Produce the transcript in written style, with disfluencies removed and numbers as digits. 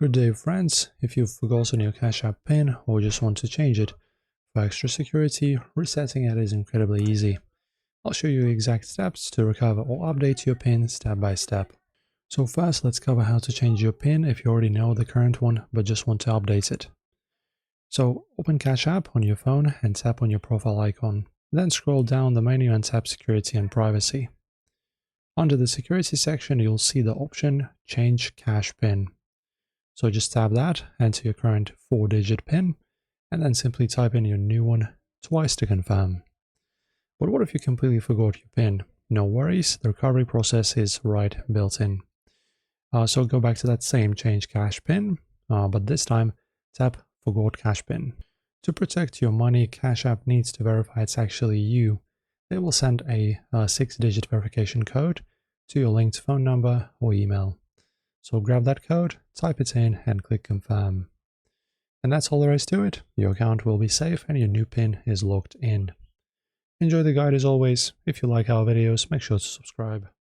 Good day, friends. If you've forgotten your Cash App PIN or just want to change it, for extra security, resetting it is incredibly easy. I'll show you exact steps to recover or update your PIN step by step. So first, let's cover how to change your PIN if you already know the current one but just want to update it. So open Cash App on your phone and tap on your profile icon. Then scroll down the menu and tap Security and Privacy. Under the Security section, you'll see the option Change Cash PIN. So just tap that, enter your current 4-digit PIN, and then simply type in your new one twice to confirm. But what if you completely forgot your PIN? No worries, the recovery process is right built in. So go back to that same Change Cash PIN, but this time tap Forgot Cash PIN. To protect your money, Cash App needs to verify it's actually you. They will send a 6-digit verification code to your linked phone number or email. So grab that code, type it in, and click confirm. And that's all there is to it. Your account will be safe and your new PIN is logged in. Enjoy the guide as always. If you like our videos, make sure to subscribe.